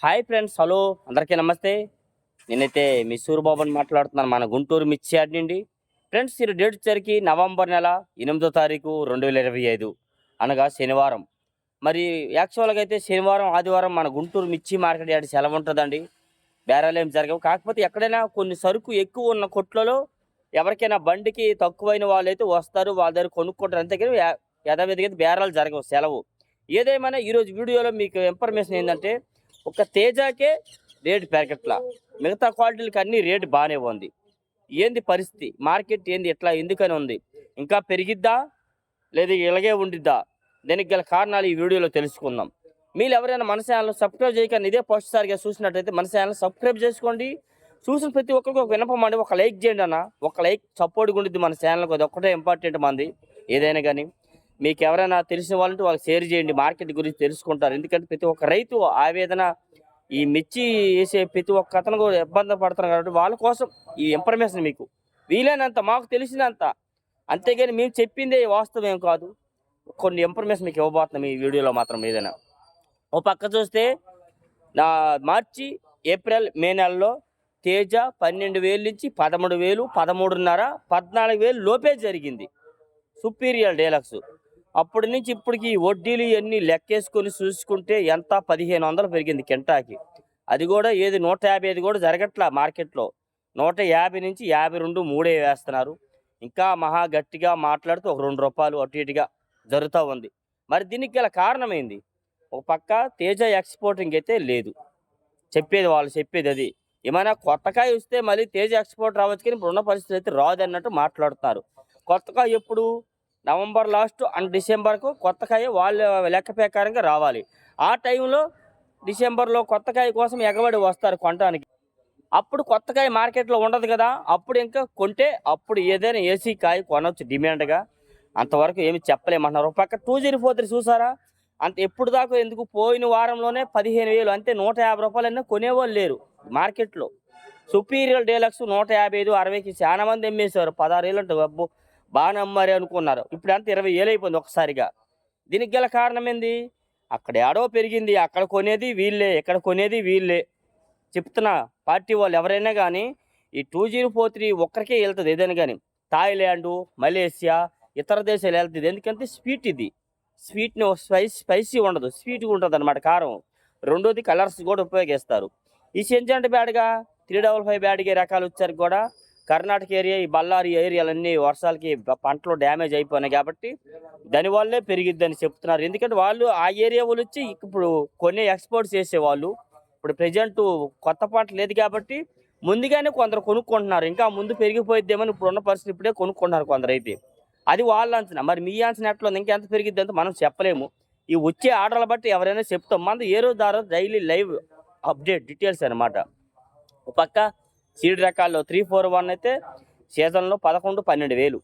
Hi friends, hello అందరికీ నమస్తే. నేనైతే మీ సూరిబాబుని మాట్లాడుతున్నాను, మన గుంటూరు మిర్చి యార్డ్ నుండి. ఫ్రెండ్స్, ఈ డేట్ వచ్చరికి నవంబర్ నెల 8వ తారీఖు 2025 అనగా శనివారం. మరి యాక్చువల్గా అయితే శనివారం ఆదివారం మన గుంటూరు మిర్చి మార్కెట్ యార్డ్ సెలవు ఉంటుందండి. బేరాలు ఏం జరగవు. కాకపోతే ఎక్కడైనా కొన్ని సరుకు ఎక్కువ ఉన్న కొట్లలో ఎవరికైనా బండికి తక్కువైన వాళ్ళైతే వస్తారు, వాళ్ళ దగ్గర కొనుక్కుంటారు. అంతేకాని యథావిధిగా అయితే బేరాలు జరగవు, సెలవు. ఏదేమైనా ఈరోజు వీడియోలో మీకు ఇన్ఫర్మేషన్ ఏంటంటే, ఒక తేజాకే రేటు పెరగట్లా, మిగతా క్వాలిటీలకి అన్ని రేటు బాగానే ఉంది. ఏంది పరిస్థితి, మార్కెట్ ఏంది, ఎట్లా ఎందుకని ఉంది, ఇంకా పెరిగిద్దా లేదా ఇలాగే ఉండిద్దా, దానికి గల కారణాలు ఈ వీడియోలో తెలుసుకుందాం. మీరు ఎవరైనా మన ఛానల్ సబ్స్క్రైబ్ చేయకండి, ఇదే ఫస్ట్ సారిగా చూసినట్టయితే మన ఛానల్ సబ్స్క్రైబ్ చేసుకోండి. చూసిన ప్రతి ఒక్కరికి ఒక వినపం అండి, ఒక లైక్ చేయండి అన్న. ఒక లైక్ సపోర్ట్గా ఉండిద్ది మన ఛానల్కి, అది ఒక్కటే ఇంపార్టెంట్ మంది. ఏదైనా కానీ మీకు ఎవరైనా తెలిసిన వాళ్ళంటే వాళ్ళకి షేర్ చేయండి, మార్కెట్ గురించి తెలుసుకుంటారు. ఎందుకంటే ప్రతి ఒక్క రైతు ఆవేదన, ఈ మిర్చి వేసే ప్రతి ఒక్క అతను కూడా ఇబ్బంది పడుతున్నారు కాబట్టి వాళ్ళ కోసం ఈ ఇన్ఫర్మేషన్ మీకు వీలైనంత మాకు తెలిసినంత, అంతేగాని మేము చెప్పిందే వాస్తవం ఏం కాదు. కొన్ని ఇన్ఫర్మేషన్ మీకు ఇవ్వబోతున్నాం ఈ వీడియోలో మాత్రం. ఏదైనా ఓ పక్క చూస్తే నా మార్చి ఏప్రిల్ మే నెలలో తేజ 12,000 నుంచి 13,000, 13,500, 14,000 లోపే జరిగింది సుపీరియర్ డీలక్స్. అప్పటి నుంచి ఇప్పటికి వడ్డీలు ఇవన్నీ లెక్కేసుకొని చూసుకుంటే ఎంత 1,500 పెరిగింది కింటాకి. అది కూడా ఏది 155 కూడా జరగట్లా మార్కెట్లో. 150 నుంచి 52, 3 వేస్తున్నారు. ఇంకా మహా గట్టిగా మాట్లాడుతూ ఒక ₹2 అటు ఇటుగా జరుగుతూ ఉంది. మరి దీనికి గల కారణమైంది, ఒక పక్క తేజ ఎక్స్పోర్టింగ్ అయితే లేదు, చెప్పేది వాళ్ళు చెప్పేది అది. ఏమైనా కొత్తకాయ వస్తే మళ్ళీ తేజ ఎక్స్పోర్ట్ రావచ్చు, కానీ ఇప్పుడున్న పరిస్థితి అయితే రాదు అన్నట్టు మాట్లాడుతున్నారు. కొత్తకాయ ఎప్పుడు నవంబర్ లాస్ట్ అండ్ డిసెంబర్కు కొత్తకాయ వాళ్ళ లెక్క ప్రకారంగా రావాలి. ఆ టైంలో డిసెంబర్లో కొత్తకాయ కోసం ఎగబడి వస్తారు కొనడానికి. అప్పుడు కొత్తకాయ మార్కెట్లో ఉండదు కదా, అప్పుడు ఇంకా కొంటే అప్పుడు ఏదైనా ఏసీ కాయ కొనవచ్చు డిమాండ్గా. అంతవరకు ఏమి చెప్పలేమంటున్నారు. ఒక పక్క 2043 చూసారా, అంత ఎప్పుడు దాకా ఎందుకు, పోయిన వారంలోనే 15,000, అంతే. ₹150 అన్నా కొనేవాళ్ళు లేరు మార్కెట్లో. సుపీరియర్ డీలక్స్ 155, 60కి చాలా మంది అమ్మేశారు. 16,000 అంటే అబ్బో బాగా నమ్మారు అనుకున్నారు. ఇప్పుడు అంత 20,000 అయిపోయింది ఒకసారిగా. దీనికి గల కారణం ఏంది, అక్కడ ఏడో పెరిగింది, అక్కడ కొనేది వీళ్ళే, ఇక్కడ కొనేది వీళ్ళే. చెప్తున్నా, పార్టీ వాళ్ళు ఎవరైనా కానీ ఈ 2043 ఒక్కరికే వెళ్తుంది. ఏదైనా కానీ థాయిలాండు, మలేషియా, ఇతర దేశాలు వెళ్తుంది. ఎందుకంటే స్వీట్, ఇది స్వీట్ని స్పైసీ ఉండదు, స్వీట్గా ఉంటుంది అనమాట, కారం. రెండోది కలర్స్ కూడా ఉపయోగిస్తారు. ఈ సెంజంట్ బ్యాడ్గా 355 బ్యాడ్గా రకాలు వచ్చారు కూడా. కర్ణాటక ఏరియా, ఈ బళ్ళారి ఏరియాలన్నీ వర్షాలకి పంటలు డ్యామేజ్ అయిపోయినాయి కాబట్టి దానివల్లే పెరిగిద్దని చెప్తున్నారు. ఎందుకంటే వాళ్ళు ఆ ఏరియా వాళ్ళు వచ్చి ఇప్పుడు కొన్ని ఎక్స్పోర్ట్స్ చేసేవాళ్ళు. ఇప్పుడు ప్రజెంట్ కొత్త పంట లేదు కాబట్టి ముందుగానే కొందరు కొనుక్కుంటున్నారు. ఇంకా ముందు పెరిగిపోయిద్దేమని ఇప్పుడున్న పరిస్థితి ఇప్పుడే కొనుక్కుంటున్నారు కొందరు అయితే. అది వాళ్ళ అంచనా. మరి మీ అంచనా ఎట్లా ఉంది, ఇంకెంత పెరిగిద్ది అంతా మనం చెప్పలేము. ఈ వచ్చే ఆర్డర్లు బట్టి ఎవరైనా చెప్తాం. మన ఏ రోజు ద్వారా డైలీ లైవ్ అప్డేట్ డీటెయిల్స్ అనమాట. ఒక పక్క సీడ్ రకాల్లో 341 అయితే సీజన్లో 11, 12,000,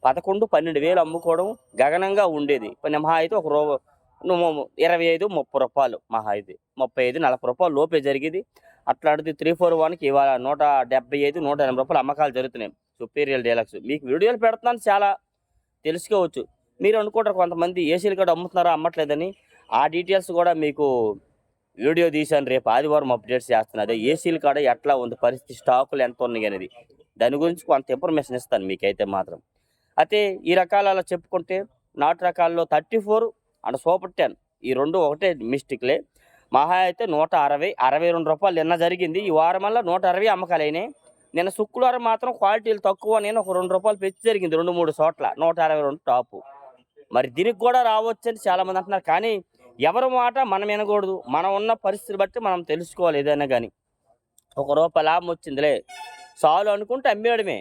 11, 12,000 అమ్ముకోవడం గగనంగా ఉండేది. ఇప్పుడు మహా అయితే ఒక ₹25, ₹30 మహా అయితే, 35, ₹40 లోపే జరిగేది. అట్లాంటిది 341కి ఇవాళ ₹175, ₹180 అమ్మకాలు జరుగుతున్నాయి సుపీరియర్ డీలక్స్. మీకు వీడియోలు పెడుతున్నాను, చాలా తెలుసుకోవచ్చు. మీరు అనుకుంటారు కొంతమంది ఏసీలు కూడా అమ్ముతున్నారా అమ్మట్లేదని. ఆ డీటెయిల్స్ కూడా మీకు వీడియో తీశాను, రేపు ఆదివారం అప్డేట్స్ చేస్తాను. అదే ఏసీల కాడ ఎట్లా ఉంది పరిస్థితి, స్టాకులు ఎంత ఉన్నాయి అనేది, దాని గురించి కొంత ఇన్ఫర్మేషన్ ఇస్తాను మీకైతే మాత్రం. అయితే ఈ రకాలు అలా చెప్పుకుంటే నాటు రకాల్లో 34 అండ్ సూపర్ 10 ఈ రెండు ఒకటే మిస్టేక్లే. మహా అయితే ₹160, ₹62 నిన్న జరిగింది. ఈ వారం వల్ల 160 అమ్మకాలు అయినాయి. నిన్న శుక్రవారం మాత్రం క్వాలిటీలు తక్కువ, నేను ఒక ₹2 పెంచి జరిగింది 2-3 చోట్ల, 162 టాపు. మరి దీనికి కూడా రావచ్చని చాలామంది అంటున్నారు. కానీ ఎవరి మాట మనం వినకూడదు, మనం ఉన్న పరిస్థితిని బట్టి మనం తెలుసుకోవాలి. ఏదైనా కానీ ₹1 లాభం వచ్చిందిలే చాలు అనుకుంటే అమ్మేయడమే,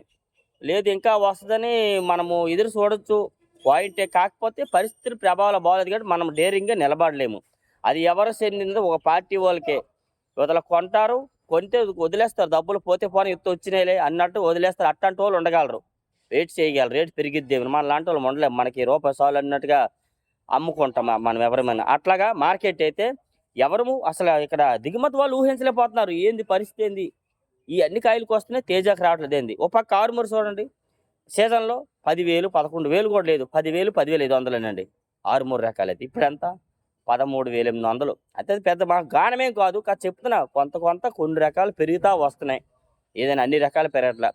లేదు ఇంకా వస్తుందని మనము ఎదురు చూడొచ్చు పాయింటే. కాకపోతే పరిస్థితుల ప్రభావాలు బాగలేదు కాబట్టి మనం డేరింగ్గా నిలబడలేము. అది ఎవరు చెందిందో ఒక పార్టీ వాళ్ళకే. ఇవతల కొంటారు, కొంటే వదిలేస్తారు, డబ్బులు పోతే పోనీ ఎత్తు వచ్చినాయిలే అన్నట్టు వదిలేస్తారు. అట్లాంటి వాళ్ళు ఉండగలరు, రేట్ చేయగలరు. రేటు పెరిగిద్దేమో, మన లాంటి వాళ్ళు ఉండలేము, మనకి ₹1 అన్నట్టుగా అమ్ముకుంటాం మనం ఎవరమైనా. అట్లాగా మార్కెట్ అయితే ఎవరము అసలు ఇక్కడ దిగుమతి వాళ్ళు ఊహించలేకపోతున్నారు. ఏంది పరిస్థితి, ఏంది ఈ అన్ని కాయలకు వస్తున్నాయి, తేజాకు రావట్లేదు ఏంది. ఒక పక్క ఆరుమూరు చూడండి, సీజన్లో 10,000, 11,000 కూడా లేదు, 10,000, 10,500 అండి ఆరుమూరు రకాలు అయితే. ఇప్పుడు ఎంత 13,800. అయితే అది పెద్ద మాకు గానమేం కాదు. చెప్తున్నా కొంత కొంత కొన్ని రకాలు పెరుగుతా వస్తున్నాయి. ఏదైనా అన్ని రకాలు పెరగట్ల.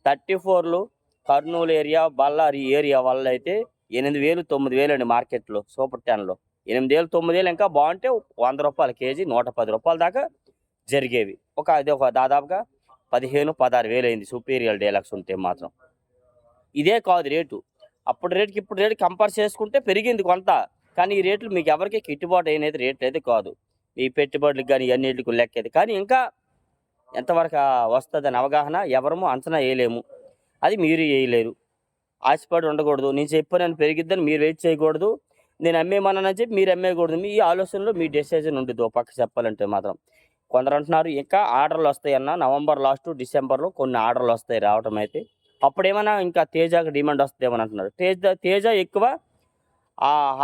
34లు కర్నూలు ఏరియా, బళ్ళారి ఏరియా వాళ్ళైతే 8,000, 9,000 అండి మార్కెట్‌లో సూపర్ 10లో. 8,000, 9,000 ఇంకా బాగుంటే రూ. 100 కేజీ, రూ. 110 దాకా జరిగేవి. అది ఒక దాదాపుగా 15, 16,000 అయింది సుపీరియర్ డీలక్స్ ఉంటే మాత్రం. ఇదే కాదు రేటు. అప్పుడు రేటుకి ఇప్పుడు రేటు కంపేర్ చేసుకుంటే పెరిగింది కొంత. కానీ ఈ రేట్లు మీకు ఎవరికీ గిట్టుబాటు అయినది రేట్లయితే కాదు. ఈ పెట్టుబడులకు గాని ఇయన్నిటికి లెక్కైతే. కానీ ఇంకా ఎంతవరకు వస్తదని అవగాహన ఎవరము అంచనా వేయలేము. అది మీరు వేయలేరు. ఆశపడి ఉండకూడదు. నేను చెప్పానని పెరిగిద్దని మీరు వెయిట్ చేయకూడదు. నేను అమ్మేయమన్నానని చెప్పి మీరు అమ్మేయకూడదు. మీ ఆలోచనలో మీ డెసిషన్ ఉండిద్ది ఓ పక్క చెప్పాలంటే మాత్రం. కొందరు అంటున్నారు ఇంకా ఆర్డర్లు వస్తాయన్న నవంబర్ లాస్ట్, డిసెంబర్‌లో కొన్ని ఆర్డర్లు వస్తాయి రావటం అయితే. అప్పుడేమన్నా ఇంకా తేజాకి డిమాండ్ వస్తదేమని అంటున్నారు. తేజ ఎక్కువ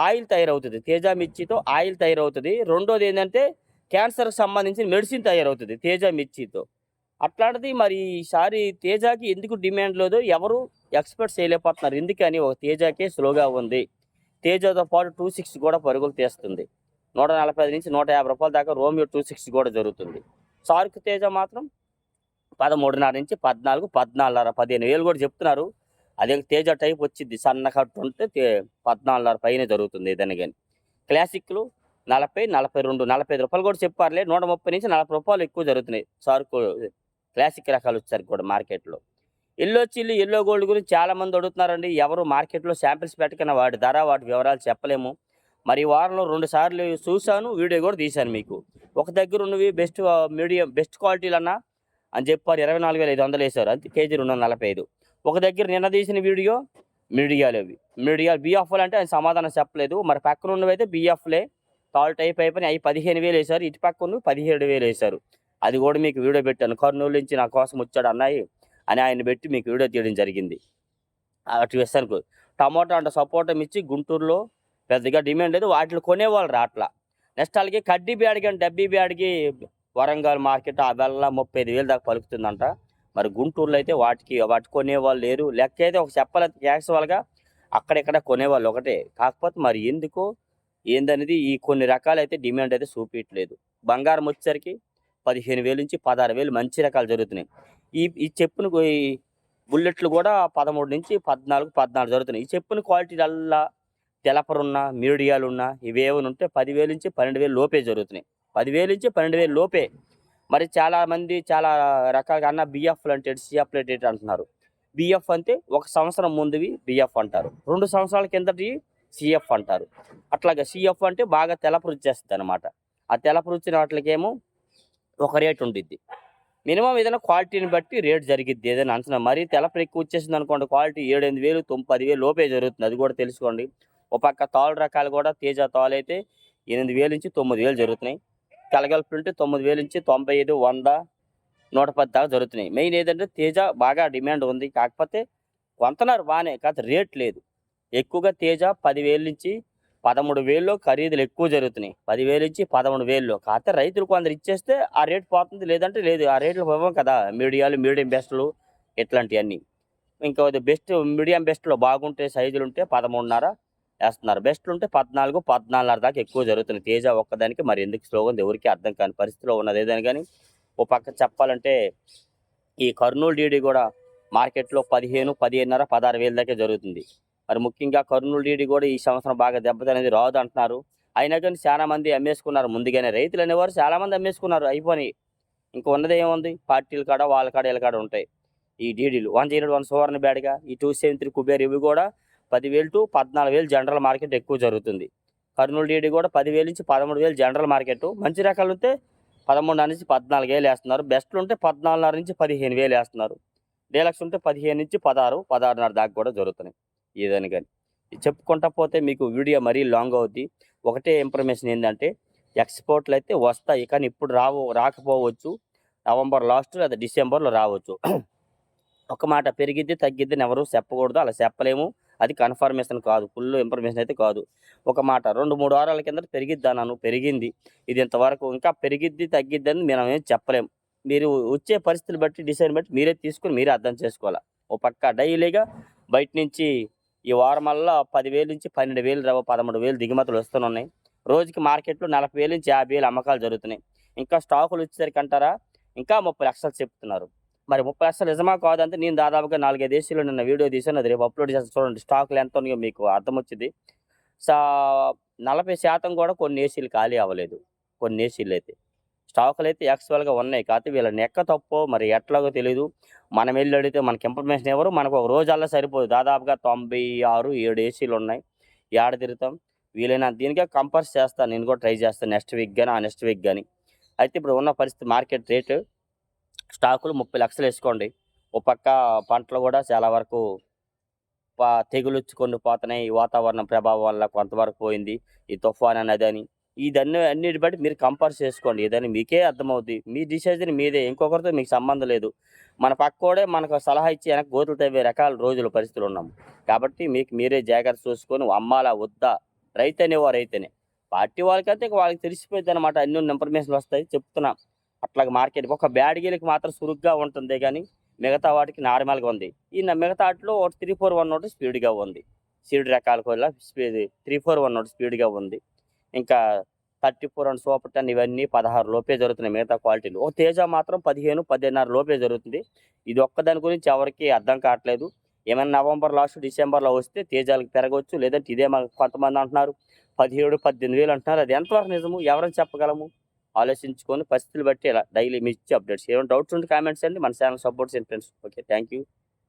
ఆయిల్ తయారవుతుంది. తేజ మిర్చితో ఆయిల్ తయారవుతుంది. రెండోది ఏంటంటే క్యాన్సర్‌కి సంబంధించిన మెడిసిన్ తయారవుతుంది తేజ మిర్చితో. అట్లాంటిది మరి ఈసారి తేజాకి ఎందుకు డిమాండ్ లేదో ఎవరు ఎక్స్‌పెక్ట్ చేయలేకపోతున్నారు. ఎందుకని ఒక తేజాకే స్లోగా ఉంది. తేజాతో పాటు 26 కూడా పరుగులు తీస్తుంది. రూ. 145-150 దాకా రోమియో 26 కూడా జరుగుతుంది. సార్క్ తేజ మాత్రం 13.5-14, 14.5, 15,000 కూడా చెప్తున్నారు. అదే తేజ టైప్ వచ్చింది సన్న కట్టు ఉంటే 14.5 పైనే జరుగుతుంది ఏదైనా కానీ. క్లాసిక్లు 40, 42, రూ. 45 కూడా చెప్పారులే. రూ. 130-40 ఎక్కువ జరుగుతున్నాయి సార్కు క్లాసిక్ రకాలు వచ్చేసరికి కూడా మార్కెట్లో. ఎల్లో చిల్లి, ఎల్లో గోల్డ్ గురించి చాలామంది అడుగుతున్నారండి. ఎవరు మార్కెట్లో శాంపిల్స్ పెట్టకన్నా వాటి ధర, వాటి వివరాలు చెప్పలేము. మరి ఈ వారంలో 2 సార్లు చూశాను, వీడియో కూడా తీశాను మీకు. ఒక దగ్గర ఉన్నవి బెస్ట్ క్వాలిటీలన్నా అని చెప్పారు 24,500 వేశారు. అంతే కేజీ 245. ఒక దగ్గర నిన్న తీసిన వీడియో మీడియాలు బిఎఫ్ఎల్ అంటే ఆయన సమాధానం చెప్పలేదు. మరి పక్కన ఉన్నవైతే బిఎఫ్లే తాల్ టైప్ అయిపోయి అవి 15,000 వేశారు. ఇటు పక్క ఉన్నవి 17,000 వేశారు. అది కూడా మీకు వీడియో పెట్టాను. కర్నూలు నుంచి నా కోసం వచ్చాడు అన్నయ్య అని ఆయన పెట్టి మీకు వీడియో తీయడం జరిగింది. అటు వేస్తాను. టమోటా అంటే సపోటా మిర్చి గుంటూరులో పెద్దగా డిమాండ్ లేదు. వాటిని కొనేవాళ్ళు రాట్లా. నెక్స్ట్ అలాగే కడ్డీ బ్యాడ్కి అంటే డబ్బీ బ్యాడ్కి వరంగల్ మార్కెట్ ఆ బెల్ల 35,000 దాకా పలుకుతుందంట. మరి గుంటూరులో అయితే వాటి కొనేవాళ్ళు లేరు. లెక్క అయితే ఒక చెప్పాలంటే యాక్చువల్గా అక్కడెక్కడ కొనేవాళ్ళు ఒకటే. కాకపోతే మరి ఎందుకో ఏందనేది ఈ కొన్ని రకాలైతే డిమాండ్ అయితే చూపించట్లేదు. బంగారం వచ్చేసరికి 15,000-16,000 మంచి రకాలు జరుగుతున్నాయి. ఈ చెప్పును ఈ బుల్లెట్లు కూడా 13-14 జరుగుతున్నాయి. ఈ చెప్పుని క్వాలిటీలల్లా తెలపరున్నా, మీడియాలున్నా ఇవేమైనా ఉంటే 10,000-12,000 లోపే జరుగుతున్నాయి. 10,000-12,000 లోపే. మరి చాలామంది చాలా రకాలుగా అన్న బిఎఫ్లు అంటే సిఎఫ్లు అంటే అంటున్నారు. బిఎఫ్ అంటే 1 సంవత్సరం ముందువి బిఎఫ్ అంటారు. 2 సంవత్సరాల కిందటి సిఎఫ్ అంటారు. అట్లాగా సిఎఫ్ అంటే బాగా తెలపరుచేస్తుంది అనమాట. ఆ తెలపరుచిన వాటికేమో ఒక రేట్ ఉండిద్ది. మినిమం ఏదైనా క్వాలిటీని బట్టి రేట్ జరిగిద్ది ఏదైనా అంచనా. మరీ తెలపరు ఎక్కువ వచ్చేసింది అనుకోండి క్వాలిటీ 7,000, 8,000, 10,000 లోపే జరుగుతుంది. అది కూడా తెలుసుకోండి. ఒక పక్క తాళ్ళు రకాలు కూడా తేజ తాళ్ళు అయితే 8,000-9,000 జరుగుతున్నాయి. కలగలుపులు ఉంటే 9,000-95, 100, 110 దాకా జరుగుతున్నాయి. మెయిన్ ఏదంటే తేజ బాగా డిమాండ్ ఉంది. కాకపోతే కొంటున్నారు బాగానే, కాకపోతే రేట్ లేదు. ఎక్కువగా తేజ 10,000-13,000 ఖరీదులు ఎక్కువ జరుగుతున్నాయి. 10,000-13,000. కాకపోతే రైతులు కొందరు ఇచ్చేస్తే ఆ రేటు పోతుంది, లేదంటే లేదు. ఆ రేట్లు ఇవ్వం కదా. మీడియం బెస్ట్లు ఇట్లాంటివన్నీ. ఇంకా మీడియం బెస్ట్లో బాగుంటే సైజులు ఉంటే 13.5 వేస్తున్నారు. బెస్ట్లు ఉంటే 14, 14.5 దాకా ఎక్కువ జరుగుతున్నాయి. తేజ ఒక్కదానికి మరి ఎందుకు స్లోగా ఉంది ఎవరికి అర్థం కాని పరిస్థితిలో ఉన్నది ఏదని. కానీ ఓ పక్క చెప్పాలంటే ఈ కర్నూలు డీడీ కూడా మార్కెట్లో 15, 15.5, 16,000 దాకా జరుగుతుంది. మరి ముఖ్యంగా కర్నూలు డీడీ కూడా ఈ సంవత్సరం బాగా దెబ్బతనేది రాదు అంటున్నారు. అయినా కానీ చాలా మంది అమ్మేసుకున్నారు ముందుగానే. రైతులు అనేవారు చాలామంది అమ్మేసుకున్నారు, అయిపోయి. ఇంకా ఉన్నది ఏముంది, పార్టీల కాడ వాళ్ళ కాడ వీళ్ళ కాడ ఉంటాయి ఈ డీడీలు. 101 సువర్ణ బ్యాడ్గా ఈ 273 కుబేర్ ఇవి కూడా 10,000-14,000 జనరల్ మార్కెట్ ఎక్కువ జరుగుతుంది. కర్నూలు డీడీ కూడా 10,000-13,000 జనరల్ మార్కెట్. మంచి రకాలు ఉంటే 13.5-14,000 వేస్తున్నారు. బెస్ట్లు ఉంటే 14.5-15,000 వేస్తున్నారు. డీలక్స్ ఉంటే 15-16, 16.5 దాకా కూడా జరుగుతున్నాయి ఏదని. కానీ చెప్పుకుంటా పోతే మీకు వీడియో మరీ లాంగ్ అవుద్ది. ఒకటే ఇన్ఫర్మేషన్ ఏంటంటే ఎక్స్పోర్ట్లు అయితే వస్తాయి, కానీ ఇప్పుడు రాకపోవచ్చు. నవంబర్ లాస్ట్ లేదా డిసెంబర్లో రావచ్చు. ఒక మాట పెరిగిద్ది తగ్గిద్దని ఎవరు చెప్పకూడదు. అలా చెప్పలేము. అది కన్ఫర్మేషన్ కాదు, ఫుల్ ఇన్ఫర్మేషన్ అయితే కాదు. ఒక మాట 2-3 వారాల కింద పెరిగిద్ది అన్నాను, పెరిగింది. ఇది ఇంతవరకు ఇంకా పెరిగిద్ది తగ్గిద్ది అని మనం ఏం చెప్పలేము. మీరు వచ్చే పరిస్థితులు బట్టి డిసైడ్ బట్టి మీరే తీసుకుని మీరే అర్థం చేసుకోవాలి. ఓ పక్క డైలీగా బయట నుంచి ఈ వారం వల్ల 10,000-12,000 13,000 దిగుమతులు వస్తున్నాయి. రోజుకి మార్కెట్‌లో 40,000 నుంచి 50,000 అమ్మకాలు జరుగుతున్నాయి. ఇంకా స్టాకులు వచ్చేసరికి అంటారా, ఇంకా 30 లక్షలు చెప్తున్నారు. మరి 30 లక్షలు నిజమా కాదా అంటే నేను దాదాపుగా 4, 5 ఏసీలో నిన్న వీడియో తీశాను. అది రేపు అప్‌లోడ్ చేస్తాను చూడండి. స్టాకులు ఎంత ఉన్నాయో మీకు అర్థమొచ్చిద్ది. సా 40% కూడా కొన్ని ఏసీలు ఖాళీ అవ్వలేదు. కొన్ని ఏసీలైతే. స్టాకులైతే యాక్చువల్‌గా ఉన్నాయి. కాకపోతే వీళ్ళ నెక్క తప్పో మరి ఎట్లాగో తెలీదు. మనమెళ్లి అడిగితే మనకి ఇన్ఫర్మేషన్ ఇవ్వరు. మనకు ఒక రోజల్లా సరిపోదు. దాదాపుగా 96, 7 ఏసీలున్నాయి. ఏడ తిరుగుతాం? వీలైనంత దీనికే కంపల్స్ చేస్తాను. నేను కూడా ట్రై చేస్తాను. నెక్స్ట్ వీక్ గాని, ఆ నెక్స్ట్ వీక్ గాని. అయితే ఇప్పుడు ఉన్న పరిస్థితి మార్కెట్ రేటు స్టాకులు 30 లక్షలేసుకోండి. ఓ పక్క పంటలు గూడా చాలా వరకు తెగులొచ్చి కొన్ని పోతున్నాయి. ఈ వాతావరణం ప్రభావం వల్ల కొంతవరకు పోయింది. ఈ తుఫాన్ అని అదని. అన్నిటిని బట్టి మీరు కంపేర్ చేసుకోండి. ఏదని మీకే అర్థమవుద్ది. మీ డిసిషన్ మీదే. ఇంకొకరితో మీకు సంబంధం లేదు. మన పక్కోడే మనకు సలహా ఇచ్చి వెనక్కి గోతులు తవ్వే రకాల రోజులు పరిస్థితులున్నాం. కాబట్టి మీకు మీరే జాగ్రత్త చూసుకొని అమ్మాలా? వద్దా? రైతనేవో రైతనే. పార్టీ వాళ్ళకైతే ఇక వాళ్ళకి తెలిసిపోయిద్దనమాట. అన్ని ఇన్ఫర్మేషన్‌లొస్తాయి చెప్తున్నా. అట్లాగా మార్కెట్ ఒక బ్యాడగీలకి మాత్రం చురుగ్గా ఉంటుందే గానీ మిగతా వాటికి నార్మల్‌గా ఉంది. మిగతా ఆటిలో ఒకటి 341 ఒకటి స్పీడ్‌గా ఉంది. సీడ్ రకాల వల్ల 341 ఒకటి స్పీడ్‌గా ఉంది. ఇంకా 34 అండ్ సూపర్ 10 ఇవన్నీ 16 లోపే జరుగుతున్నాయి మిగతా క్వాలిటీలు. ఓ తేజ మాత్రం 15, 15.5 లోపే జరుగుతుంది. ఇది ఒక్కదాని గురించి ఎవరికీ అర్థం కావట్లేదు. ఏమైనా నవంబర్ లాస్ట్, డిసెంబర్‌లో వస్తే తేజాలకు పెరగొచ్చు. లేదంటే ఇదే కొంతమంది అంటున్నారు 17, 18,000 అంటున్నారు. అది ఎంతవరకు నిజము? ఎవరని చెప్పగలము? ఆలోచించుకొని పరిస్థితులు బట్టి ఇలా డైలీ మిర్చి అప్డేట్స్. ఏమైనా డౌట్స్ ఉంటే కామెంట్స్ చేయండి. మన ఛానల్ సపోర్ట్ చేయండి ఫ్రెండ్స్. ఓకే. Thank you.